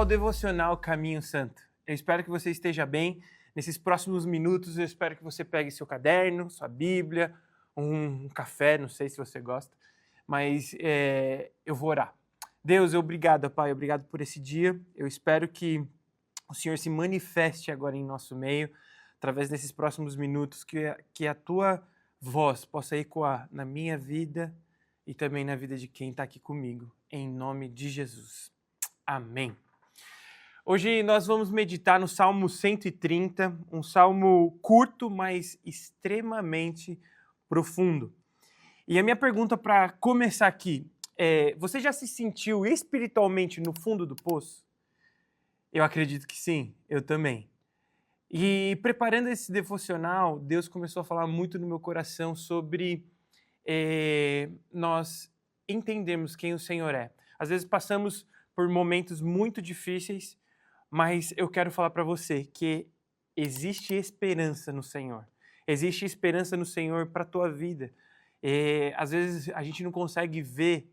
ao devocional Caminho Santo. Eu espero que você esteja bem. Nesses próximos minutos, eu espero que você pegue seu caderno, sua Bíblia, um café, não sei se você gosta, mas eu vou orar. Deus, obrigado, Pai, obrigado por esse dia. Eu espero que o Senhor se manifeste agora em nosso meio, através desses próximos minutos, que a Tua voz possa ecoar na minha vida e também na vida de quem está aqui comigo, em nome de Jesus. Amém. Hoje nós vamos meditar no Salmo 130, um salmo curto, mas extremamente profundo. E a minha pergunta para começar aqui é: você já se sentiu espiritualmente no fundo do poço? Eu acredito que sim, eu também. E preparando esse devocional, Deus começou a falar muito no meu coração sobre nós entendermos quem o Senhor é. Às vezes passamos por momentos muito difíceis, mas eu quero falar para você que existe esperança no Senhor. Existe esperança no Senhor para a tua vida. Às vezes a gente não consegue ver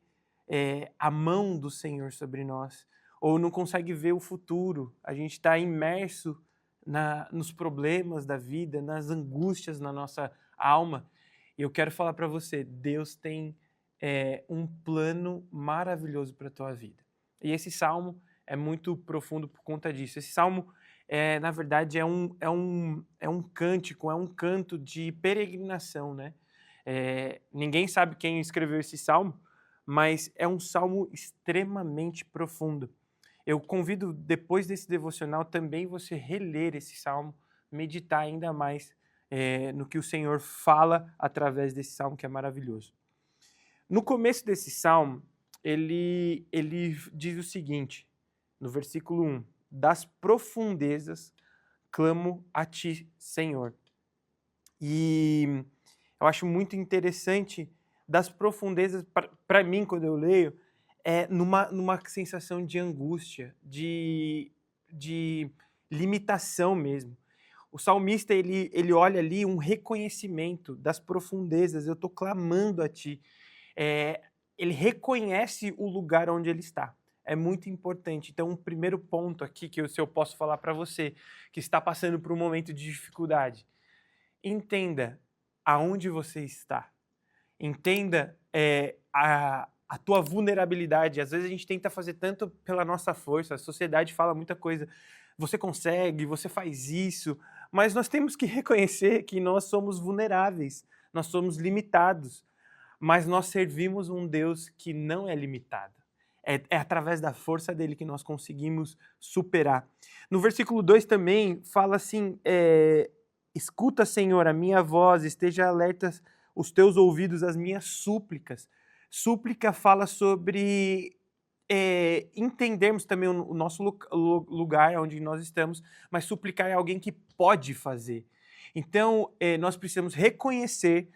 a mão do Senhor sobre nós, ou não consegue ver o futuro. A gente está imerso nos problemas da vida, nas angústias na nossa alma. E eu quero falar para você, Deus tem um plano maravilhoso para a tua vida. E esse salmo é muito profundo por conta disso. Esse salmo, na verdade, é um cântico, é um canto de peregrinação, né? Ninguém sabe quem escreveu esse salmo, mas é um salmo extremamente profundo. Eu convido, depois desse devocional, também você reler esse salmo, meditar ainda mais no que o Senhor fala através desse salmo, que é maravilhoso. No começo desse salmo, ele diz o seguinte, no versículo 1, das profundezas clamo a ti, Senhor. E eu acho muito interessante, das profundezas, para mim, quando eu leio, numa sensação de angústia, de limitação mesmo. O salmista, ele olha ali um reconhecimento das profundezas, eu estou clamando a ti. Ele reconhece o lugar onde ele está. É muito importante. Então, um primeiro ponto aqui que eu posso falar para você que está passando por um momento de dificuldade. Entenda aonde você está. Entenda a tua vulnerabilidade. Às vezes a gente tenta fazer tanto pela nossa força, a sociedade fala muita coisa. Você consegue, você faz isso, mas nós temos que reconhecer que nós somos vulneráveis, nós somos limitados, mas nós servimos um Deus que não é limitado. É através da força dele que nós conseguimos superar. No versículo 2 também fala assim, escuta, Senhor, a minha voz, esteja alertas os teus ouvidos às minhas súplicas. Súplica fala sobre entendermos também o nosso lugar onde nós estamos, mas suplicar é alguém que pode fazer. Então, nós precisamos reconhecer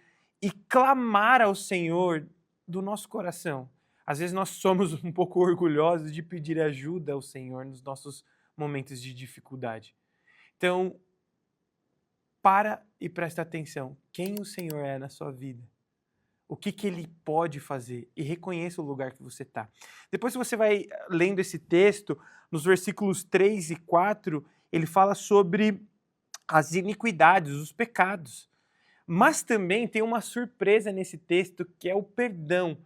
e clamar ao Senhor do nosso coração. Às vezes nós somos um pouco orgulhosos de pedir ajuda ao Senhor nos nossos momentos de dificuldade. Então, para e presta atenção. Quem o Senhor é na sua vida? O que Ele pode fazer? E reconheça o lugar que você está. Depois, se você vai lendo esse texto, nos versículos 3 e 4, ele fala sobre as iniquidades, os pecados. Mas também tem uma surpresa nesse texto, que é o perdão.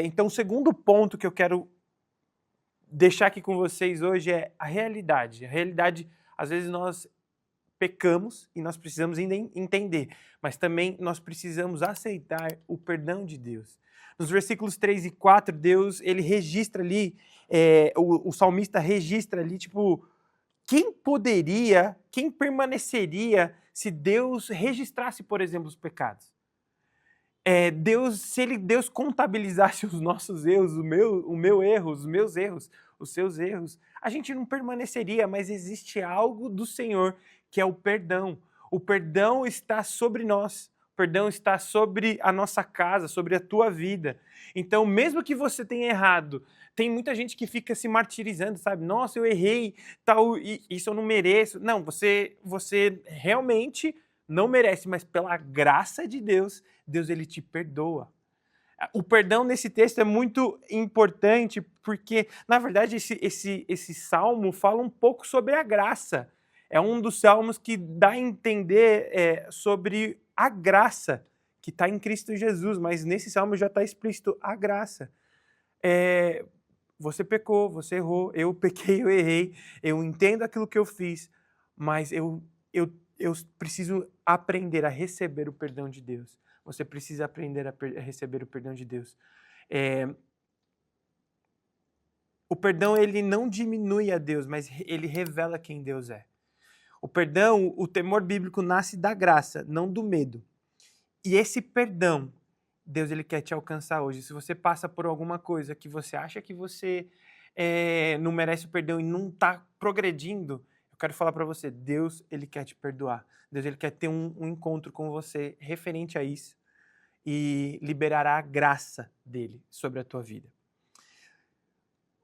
Então, o segundo ponto que eu quero deixar aqui com vocês hoje é a realidade. A realidade, às vezes nós pecamos e nós precisamos entender, mas também nós precisamos aceitar o perdão de Deus. Nos versículos 3 e 4, Deus, ele registra ali, o salmista registra ali, tipo, quem permaneceria se Deus registrasse, por exemplo, os pecados? Se Deus contabilizasse os nossos erros, o meu erro, os meus erros, os seus erros, a gente não permaneceria, mas existe algo do Senhor que é o perdão. O perdão está sobre nós, o perdão está sobre a nossa casa, sobre a tua vida. Então, mesmo que você tenha errado, tem muita gente que fica se martirizando, sabe? Nossa, eu errei, tal, isso eu não mereço. Não, você realmente não merece, mas pela graça de Deus, Deus ele te perdoa. O perdão nesse texto é muito importante porque, na verdade, esse salmo fala um pouco sobre a graça. É um dos salmos que dá a entender sobre a graça que está em Cristo Jesus, mas nesse salmo já está explícito a graça. Você pecou, você errou, eu pequei, eu errei, eu entendo aquilo que eu fiz, mas eu preciso aprender a receber o perdão de Deus. Você precisa aprender a receber o perdão de Deus. O perdão, ele não diminui a Deus, mas ele revela quem Deus é. O perdão, o temor bíblico nasce da graça, não do medo. E esse perdão, Deus ele quer te alcançar hoje. Se você passa por alguma coisa que você acha que você não merece o perdão e não está progredindo, eu quero falar para você, Deus ele quer te perdoar. Deus ele quer ter um encontro com você referente a isso e liberará a graça dele sobre a tua vida.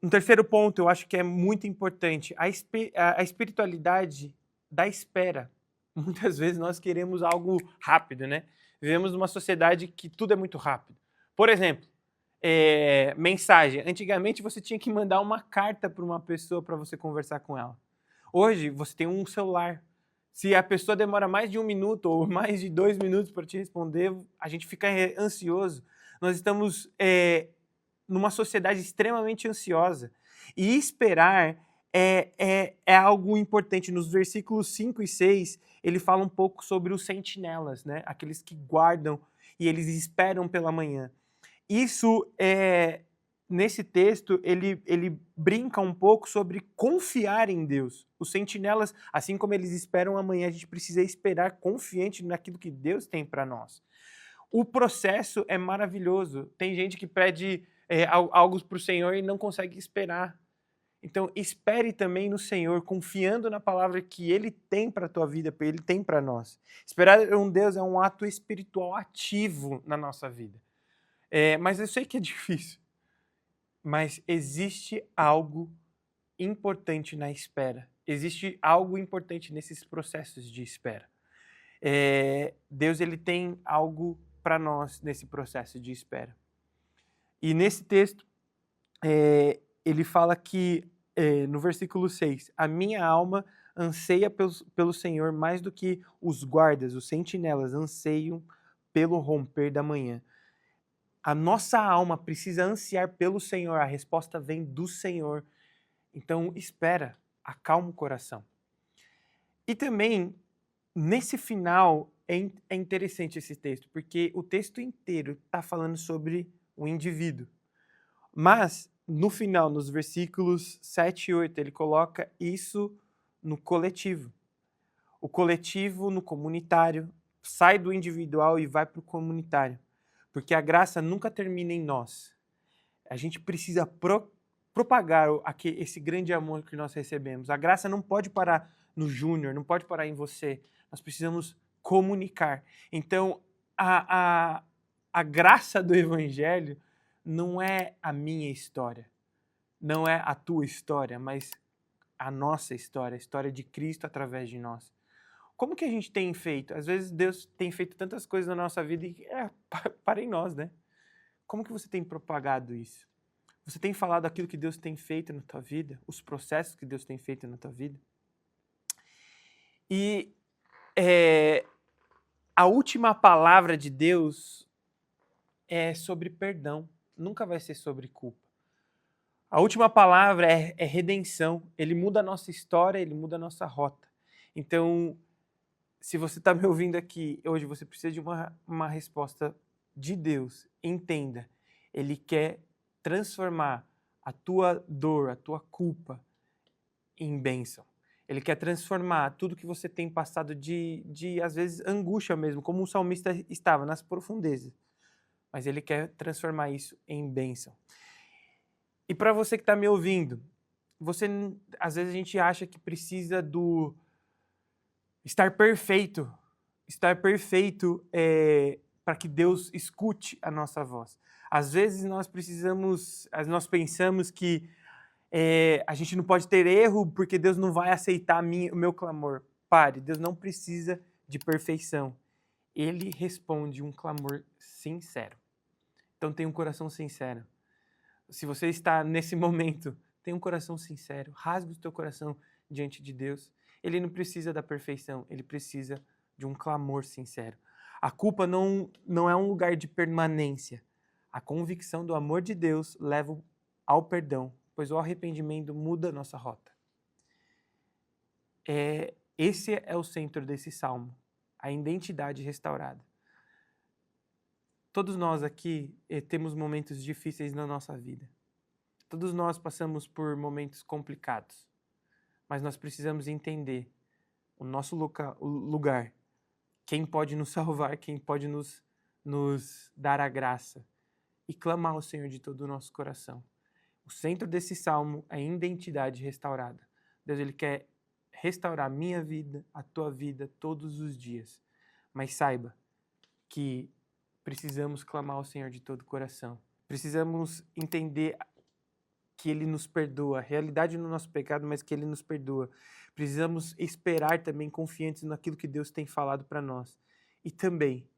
Um terceiro ponto, eu acho que é muito importante, a espiritualidade da espera. Muitas vezes nós queremos algo rápido, né? Vivemos numa sociedade que tudo é muito rápido. Por exemplo, mensagem. Antigamente você tinha que mandar uma carta para uma pessoa para você conversar com ela. Hoje você tem um celular. Se a pessoa demora mais de 1 minuto ou mais de 2 minutos para te responder, a gente fica ansioso. Nós estamos numa sociedade extremamente ansiosa. E esperar é algo importante. Nos versículos 5 e 6, ele fala um pouco sobre os sentinelas, né? Aqueles que guardam e eles esperam pela manhã. Isso, nesse texto, ele brinca um pouco sobre confiar em Deus. Os sentinelas, assim como eles esperam amanhã, a gente precisa esperar confiante naquilo que Deus tem para nós. O processo é maravilhoso. Tem gente que pede algo para o Senhor e não consegue esperar. Então, espere também no Senhor, confiando na palavra que Ele tem para a tua vida, que Ele tem para nós. Esperar em Deus é um ato espiritual ativo na nossa vida. Mas eu sei que é difícil. Mas existe algo importante na espera. Existe algo importante nesses processos de espera. Deus ele tem algo para nós nesse processo de espera. E nesse texto, ele fala que, no versículo 6, a minha alma anseia pelo Senhor mais do que os guardas, os sentinelas, anseiam pelo romper da manhã. A nossa alma precisa ansiar pelo Senhor, a resposta vem do Senhor. Então, espera, acalma o coração. E também, nesse final, é interessante esse texto, porque o texto inteiro está falando sobre o indivíduo. Mas, no final, nos versículos 7 e 8, ele coloca isso no coletivo. O coletivo no comunitário, sai do individual e vai para o comunitário. Porque a graça nunca termina em nós. A gente precisa propagar esse grande amor que nós recebemos. A graça não pode parar no Júnior, não pode parar em você. Nós precisamos comunicar. Então, a graça do Evangelho não é a minha história, não é a tua história, mas a nossa história, a história de Cristo através de nós. Como que a gente tem feito? Às vezes Deus tem feito tantas coisas na nossa vida e para em nós, né? Como que você tem propagado isso? Você tem falado aquilo que Deus tem feito na tua vida? Os processos que Deus tem feito na tua vida? E a última palavra de Deus é sobre perdão. Nunca vai ser sobre culpa. A última palavra é redenção. Ele muda a nossa história, ele muda a nossa rota. Então, se você está me ouvindo aqui hoje, você precisa de uma resposta de Deus. Entenda, Ele quer transformar a tua dor, a tua culpa em bênção. Ele quer transformar tudo que você tem passado de às vezes, angústia mesmo, como o salmista estava, nas profundezas. Mas Ele quer transformar isso em bênção. E para você que está me ouvindo, às vezes a gente acha que precisa estar perfeito para que Deus escute a nossa voz. Às vezes nós pensamos que a gente não pode ter erro porque Deus não vai aceitar o meu clamor. Pare, Deus não precisa de perfeição. Ele responde um clamor sincero. Então tenha um coração sincero. Se você está nesse momento, tenha um coração sincero. Rasgue o teu coração diante de Deus. Ele não precisa da perfeição, ele precisa de um clamor sincero. A culpa não é um lugar de permanência. A convicção do amor de Deus leva ao perdão, pois o arrependimento muda a nossa rota. Esse é o centro desse salmo, a identidade restaurada. Todos nós aqui temos momentos difíceis na nossa vida. Todos nós passamos por momentos complicados. Mas nós precisamos entender o nosso lugar. Quem pode nos salvar, quem pode nos dar a graça. E clamar ao Senhor de todo o nosso coração. O centro desse salmo é a identidade restaurada. Deus, Ele quer restaurar a minha vida, a tua vida, todos os dias. Mas saiba que precisamos clamar ao Senhor de todo o coração. Precisamos entender que Ele nos perdoa, a realidade no nosso pecado, mas que Ele nos perdoa. Precisamos esperar também confiantes naquilo que Deus tem falado para nós. E também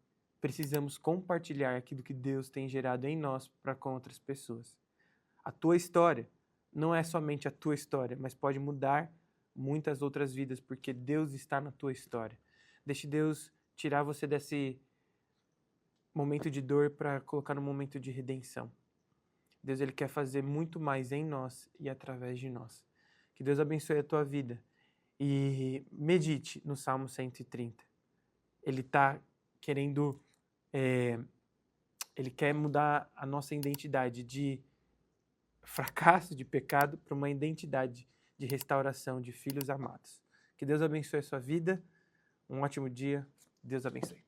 precisamos compartilhar aquilo que Deus tem gerado em nós para com outras pessoas. A tua história não é somente a tua história, mas pode mudar muitas outras vidas, porque Deus está na tua história. Deixe Deus tirar você desse momento de dor para colocar no momento de redenção. Deus, Ele quer fazer muito mais em nós e através de nós. Que Deus abençoe a tua vida e medite no Salmo 130. Ele está querendo, Ele quer mudar a nossa identidade de fracasso, de pecado, para uma identidade de restauração, de filhos amados. Que Deus abençoe a sua vida. Um ótimo dia. Deus abençoe.